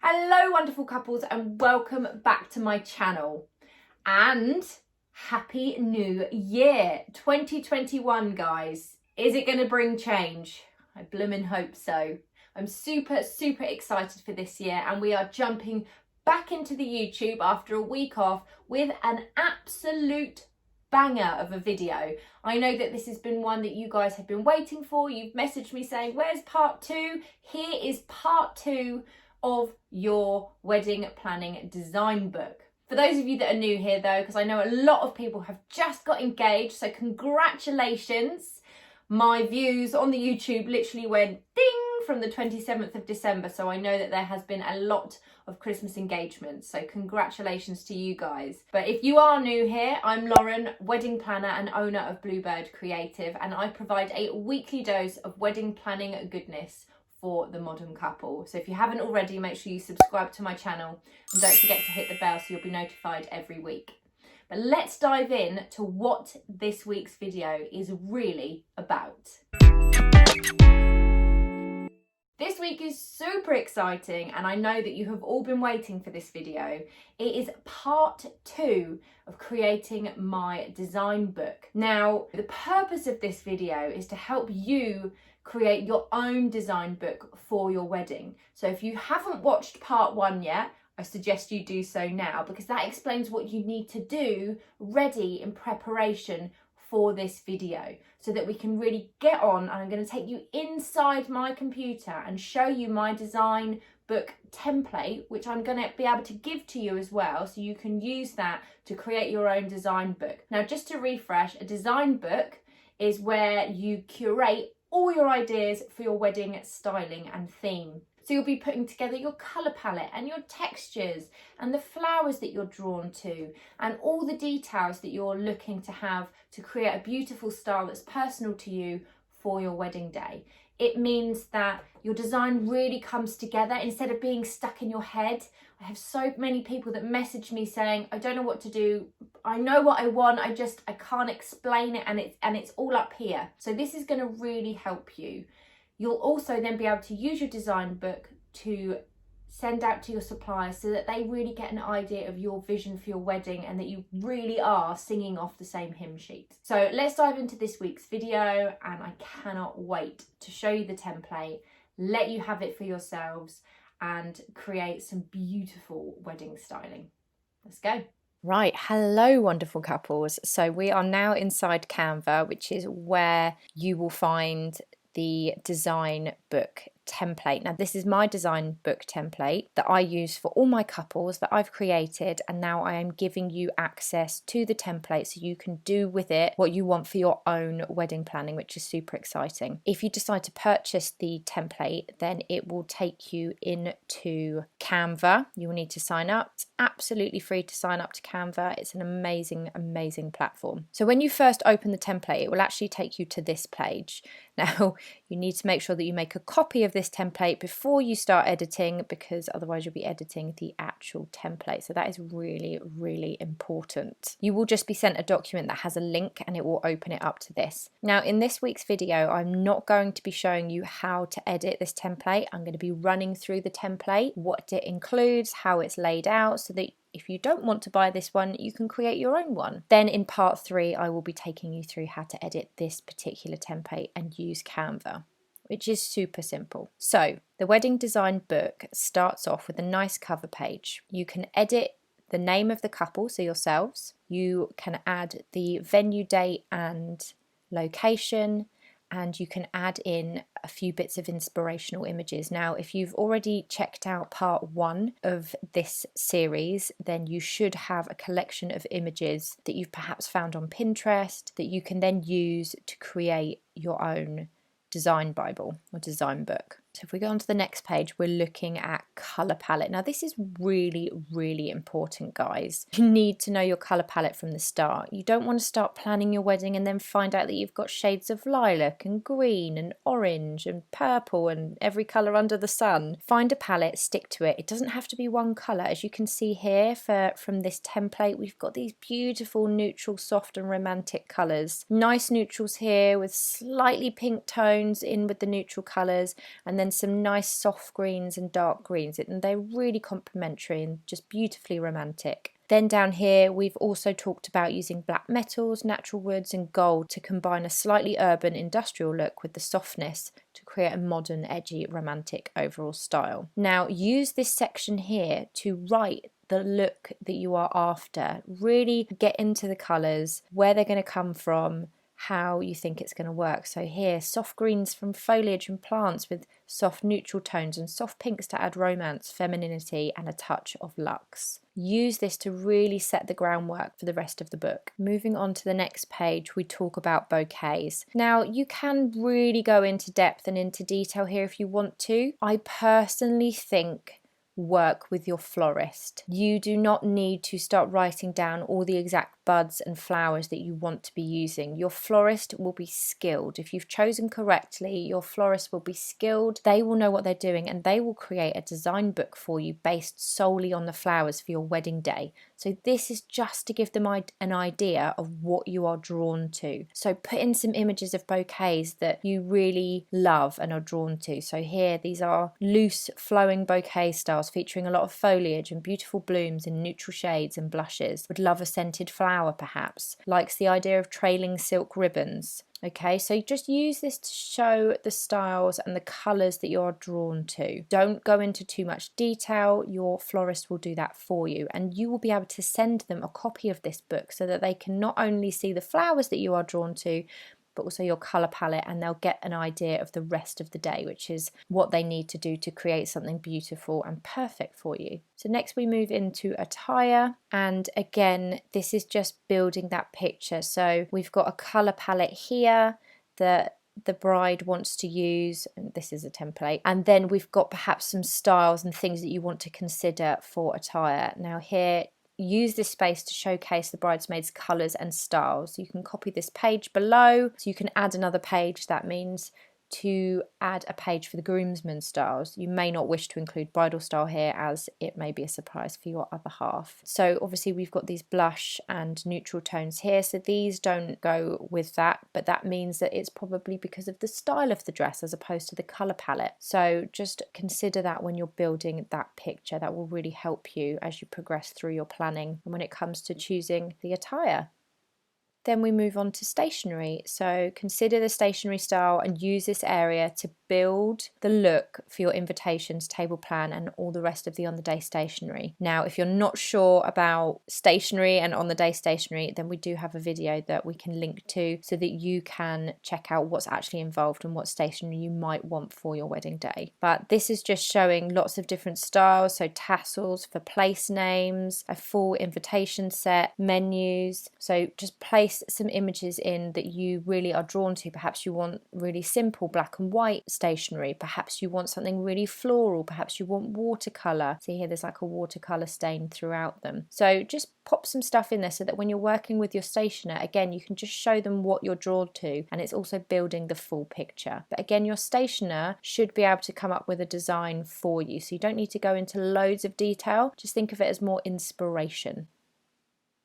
Hello wonderful couples and welcome back to my channel and happy new year 2021 guys. Is it going to bring change? I bloomin' hope so. I'm super excited for this year and we are jumping back into the YouTube after a week off with an absolute banger of a video. I know that this has been one that you guys have been waiting for. You've messaged me saying, where's part 2? Here is part 2 of your wedding planning design book. For those of you that are new here though, because I know a lot of people have just got engaged, so congratulations. My views on the YouTube literally went ding from the 27th of December, so I know that there has been a lot of Christmas engagements, so congratulations to you guys. But if you are new here, I'm Lauren, wedding planner and owner of Bluebird Creative, and I provide a weekly dose of wedding planning goodness for the modern couple. So if you haven't already, make sure you subscribe to my channel and don't forget to hit the bell so you'll be notified every week. But let's dive in to what this week's video is really about. This week is super exciting and I know that you have all been waiting for this video. It is part 2 of creating my design book. Now, the purpose of this video is to help you create your own design book for your wedding. So if you haven't watched part 1 yet, I suggest you do so now because that explains what you need to do ready in preparation for this video so that we can really get on. And I'm going to take you inside my computer and show you my design book template, which I'm going to be able to give to you as well, so you can use that to create your own design book. Now, just to refresh, a design book is where you curate all your ideas for your wedding styling and theme. So you'll be putting together your colour palette and your textures and the flowers that you're drawn to and all the details that you're looking to have to create a beautiful style that's personal to you for your wedding day. It means that your design really comes together instead of being stuck in your head. I have so many people that message me saying, I don't know what to do. I know what I want, I can't explain it and it's all up here. So this is going to really help you. You'll also then be able to use your design book to send out to your suppliers so that they really get an idea of your vision for your wedding and that you really are singing off the same hymn sheet. So let's dive into this week's video and I cannot wait to show you the template, let you have it for yourselves and create some beautiful wedding styling. Let's go. Right, hello wonderful couples. So we are now inside Canva, which is where you will find the design book template. Now this is my design book template that I use for all my couples that I've created, and now I am giving you access to the template so you can do with it what you want for your own wedding planning, which is super exciting. If you decide to purchase the template, then it will take you into Canva. You will need to sign up. It's absolutely free to sign up to Canva. It's an amazing platform. So when you first open the template, it will actually take you to this page. Now you need to make sure that you make a copy of this template before you start editing, because otherwise you'll be editing the actual template. So that is really important. You will just be sent a document that has a link and it will open it up to this. Now in this week's video, I'm not going to be showing you how to edit this template. I'm going to be running through the template, what it includes, how it's laid out, so that if you don't want to buy this one, you can create your own one. Then in part 3, I will be taking you through how to edit this particular template and use Canva, which is super simple. So the wedding design book starts off with a nice cover page. You can edit the name of the couple, so yourselves. You can add the venue date and location, and you can add in a few bits of inspirational images. Now, if you've already checked out part 1 of this series, then you should have a collection of images that you've perhaps found on Pinterest that you can then use to create your own design Bible or design book. So if we go on to the next page, we're looking at colour palette. Now this is really important, guys. You need to know your colour palette from the start. You don't want to start planning your wedding and then find out that you've got shades of lilac and green and orange and purple and every colour under the sun. Find a palette, stick to it. It doesn't have to be one colour. As you can see here from this template, we've got these beautiful neutral, soft and romantic colours. Nice neutrals here with slightly pink tones in with the neutral colours, and then then some nice soft greens and dark greens, and they're really complementary and just beautifully romantic. Then down here we've also talked about using black metals, natural woods and gold to combine a slightly urban industrial look with the softness to create a modern, edgy, romantic overall style. Now use this section here to write the look that you are after. Really get into the colours, where they're going to come from, how you think it's going to work. So here, soft greens from foliage and plants with soft neutral tones, and soft pinks to add romance, femininity and a touch of luxe. Use this to really set the groundwork for the rest of the book. Moving on to the next page, we talk about bouquets. Now you can really go into depth and into detail here if you want to. I personally think work with your florist. You do not need to start writing down all the exact buds and flowers that you want to be using. Your florist will be skilled. If you've chosen correctly, your florist will be skilled. They will know what they're doing, and they will create a design book for you based solely on the flowers for your wedding day. So this is just to give them an idea of what you are drawn to. So put in some images of bouquets that you really love and are drawn to. So here, these are loose flowing bouquet styles featuring a lot of foliage and beautiful blooms in neutral shades and blushes. Would love a scented flower perhaps. Likes the idea of trailing silk ribbons. Okay, so just use this to show the styles and the colours that you're drawn to. Don't go into too much detail. Your florist will do that for you, and you will be able to send them a copy of this book so that they can not only see the flowers that you are drawn to, but also your colour palette, and they'll get an idea of the rest of the day, which is what they need to do to create something beautiful and perfect for you. So next we move into attire, and again this is just building that picture. So we've got a colour palette here that the bride wants to use, and this is a template, and then we've got perhaps some styles and things that you want to consider for attire. Now here, use this space to showcase the bridesmaids' colours and styles. You can copy this page below, so you can add another page. That means to add a page for the groomsmen styles. You may not wish to include bridal style here, as it may be a surprise for your other half. So obviously we've got these blush and neutral tones here, so these don't go with that, but that means that it's probably because of the style of the dress as opposed to the colour palette. So just consider that when you're building that picture. That will really help you as you progress through your planning and when it comes to choosing the attire. Then we move on to stationery. So consider the stationery style and use this area to build the look for your invitations, table plan and all the rest of the on the day stationery. Now if you're not sure about stationery and on the day stationery, then we do have a video that we can link to so that you can check out what's actually involved and what stationery you might want for your wedding day. But this is just showing lots of different styles, so tassels for place names, a full invitation set, menus. So just place some images in that you really are drawn to. Perhaps you want really simple black and white stationery, perhaps you want something really floral, perhaps you want watercolour. See here, there's like a watercolour stain throughout them. So just pop some stuff in there so that when you're working with your stationer, again, you can just show them what you're drawn to, and it's also building the full picture. But again, your stationer should be able to come up with a design for you, so you don't need to go into loads of detail. Just think of it as more inspiration.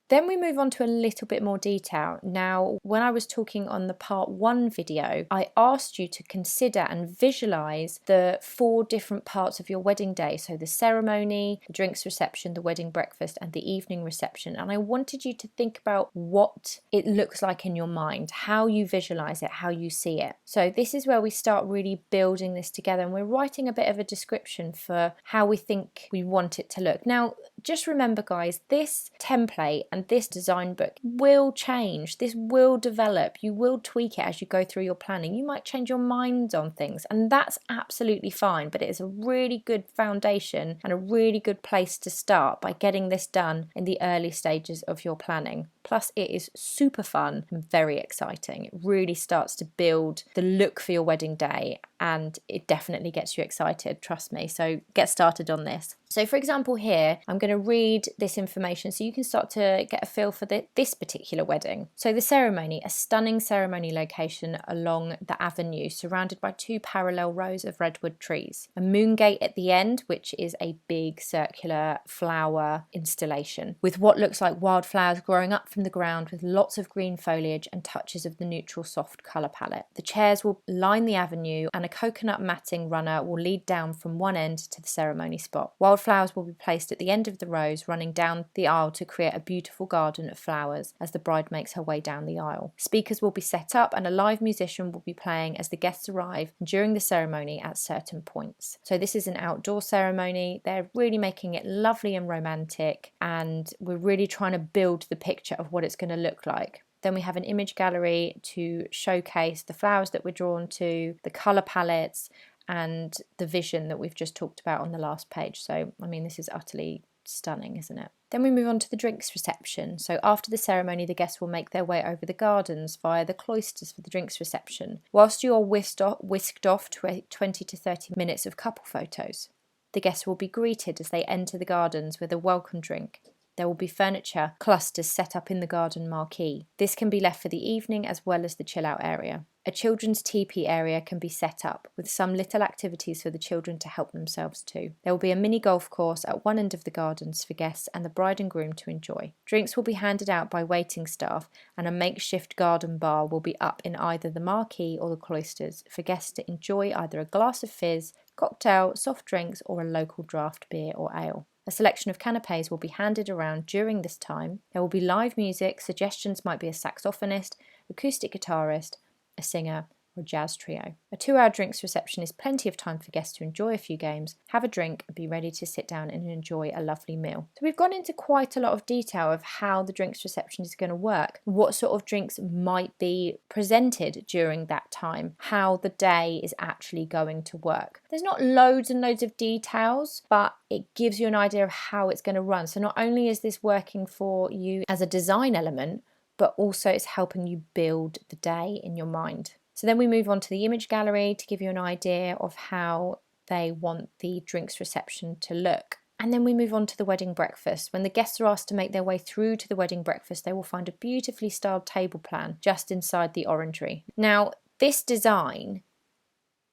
Then we move on to a little bit more detail. Now, when I was talking on the part 1 video, I asked you to consider and visualize the 4 different parts of your wedding day. So the ceremony, the drinks reception, the wedding breakfast, and the evening reception. And I wanted you to think about what it looks like in your mind, how you visualize it, how you see it. So this is where we start really building this together, and we're writing a bit of a description for how we think we want it to look. Now, just remember guys, this template and this design book will change. This will develop. You will tweak it as you go through your planning. You might change your mind on things, and that's absolutely fine, but it is a really good foundation and a really good place to start by getting this done in the early stages of your planning. Plus it is super fun and very exciting. It really starts to build the look for your wedding day, and it definitely gets you excited, trust me. So get started on this. So for example here, I'm going to read this information so you can start to get a feel for this particular wedding. So the ceremony, a stunning ceremony location along the avenue surrounded by 2 parallel rows of redwood trees. A moon gate at the end, which is a big circular flower installation with what looks like wildflowers growing up from the ground with lots of green foliage and touches of the neutral soft colour palette. The chairs will line the avenue and a coconut matting runner will lead down from one end to the ceremony spot. Wildflowers will be placed at the end of the rows, running down the aisle to create a beautiful garden of flowers as the bride makes her way down the aisle. Speakers will be set up and a live musician will be playing as the guests arrive during the ceremony at certain points. So this is an outdoor ceremony. They're really making it lovely and romantic, and we're really trying to build the picture of what it's going to look like. Then we have an image gallery to showcase the flowers that we're drawn to, the colour palettes, and the vision that we've just talked about on the last page. So, I mean, this is utterly stunning, isn't it? Then we move on to the drinks reception. So after the ceremony, the guests will make their way over the gardens via the cloisters for the drinks reception, whilst you are whisked off to 20 to 30 minutes of couple photos. The guests will be greeted as they enter the gardens with a welcome drink. There will be furniture clusters set up in the garden marquee. This can be left for the evening as well as the chill out area. A children's teepee area can be set up with some little activities for the children to help themselves to. There will be a mini golf course at one end of the gardens for guests and the bride and groom to enjoy. Drinks will be handed out by waiting staff, and a makeshift garden bar will be up in either the marquee or the cloisters for guests to enjoy either a glass of fizz, cocktail, soft drinks, or a local draft beer or ale. A selection of canapes will be handed around during this time. There will be live music. Suggestions might be a saxophonist, acoustic guitarist, a singer, or jazz trio. A 2-hour drinks reception is plenty of time for guests to enjoy a few games, have a drink, and be ready to sit down and enjoy a lovely meal. So we've gone into quite a lot of detail of how the drinks reception is going to work, what sort of drinks might be presented during that time, how the day is actually going to work. There's not loads and loads of details, but it gives you an idea of how it's going to run. So not only is this working for you as a design element, but also it's helping you build the day in your mind. So then we move on to the image gallery to give you an idea of how they want the drinks reception to look. And then we move on to the wedding breakfast. When the guests are asked to make their way through to the wedding breakfast, they will find a beautifully styled table plan just inside the orangery. Now, this design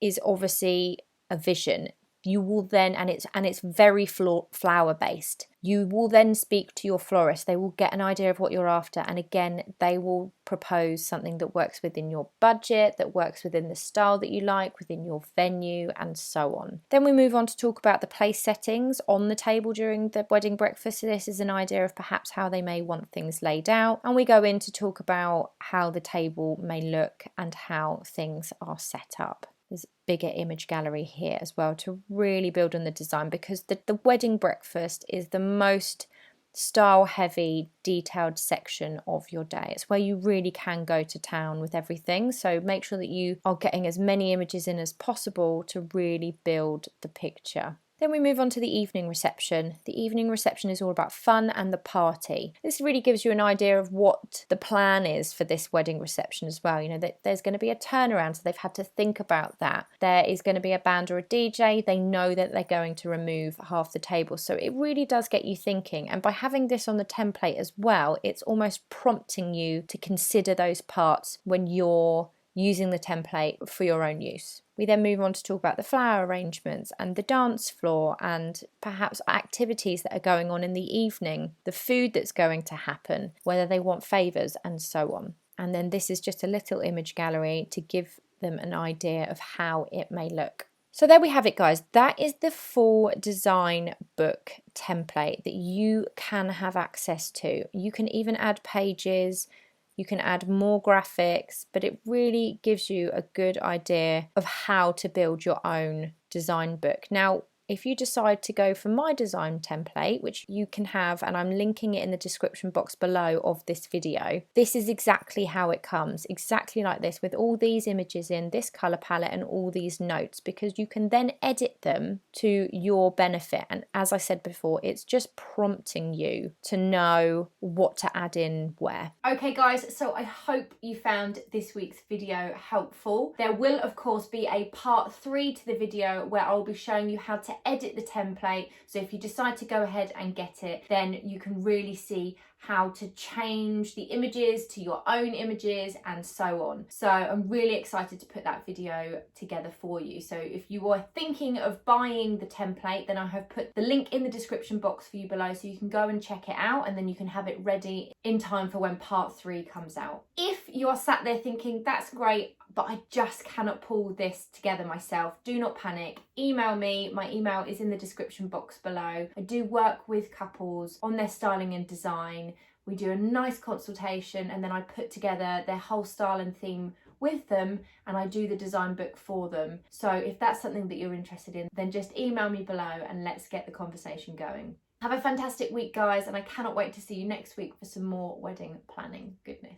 is obviously a vision. You will then, and it's very flower based. You will then speak to your florist. They will get an idea of what you're after, and again, they will propose something that works within your budget, that works within the style that you like, within your venue, and so on. Then we move on to talk about the place settings on the table during the wedding breakfast. So this is an idea of perhaps how they may want things laid out, and we go in to talk about how the table may look and how things are set up. There's a bigger image gallery here as well to really build on the design, because the wedding breakfast is the most style heavy, detailed section of your day. It's where you really can go to town with everything. So make sure that you are getting as many images in as possible to really build the picture. Then we move on to the evening reception. The evening reception is all about fun and the party. This really gives you an idea of what the plan is for this wedding reception as well. You know, that there's going to be a turnaround, so they've had to think about that. There is going to be a band or a DJ. They know that they're going to remove half the table. So it really does get you thinking. And by having this on the template as well, it's almost prompting you to consider those parts when you're using the template for your own use. We then move on to talk about the flower arrangements and the dance floor and perhaps activities that are going on in the evening, the food that's going to happen, whether they want favours and so on. And then this is just a little image gallery to give them an idea of how it may look. So there we have it, guys. That is the full design book template that you can have access to. You can even add pages. You can add more graphics, but it really gives you a good idea of how to build your own design book. Now, if you decide to go for my design template, which you can have, and I'm linking it in the description box below of this video, this is exactly how it comes, exactly like this, with all these images in this color palette and all these notes, because you can then edit them to your benefit. And as I said before, it's just prompting you to know what to add in where. Okay guys, so I hope you found this week's video helpful. There will of course be a part 3 to the video where I'll be showing you how to edit the template. So if you decide to go ahead and get it, then you can really see how to change the images to your own images and so on. So I'm really excited to put that video together for you. So if you are thinking of buying the template, then I have put the link in the description box for you below, so you can go and check it out, and then you can have it ready in time for when part 3 comes out. If you are sat there thinking, that's great, but I just cannot pull this together myself, do not panic. Email me. My email is in the description box below. I do work with couples on their styling and design. We do a nice consultation and then I put together their whole style and theme with them and I do the design book for them. So if that's something that you're interested in, then just email me below and let's get the conversation going. Have a fantastic week, guys, and I cannot wait to see you next week for some more wedding planning goodness.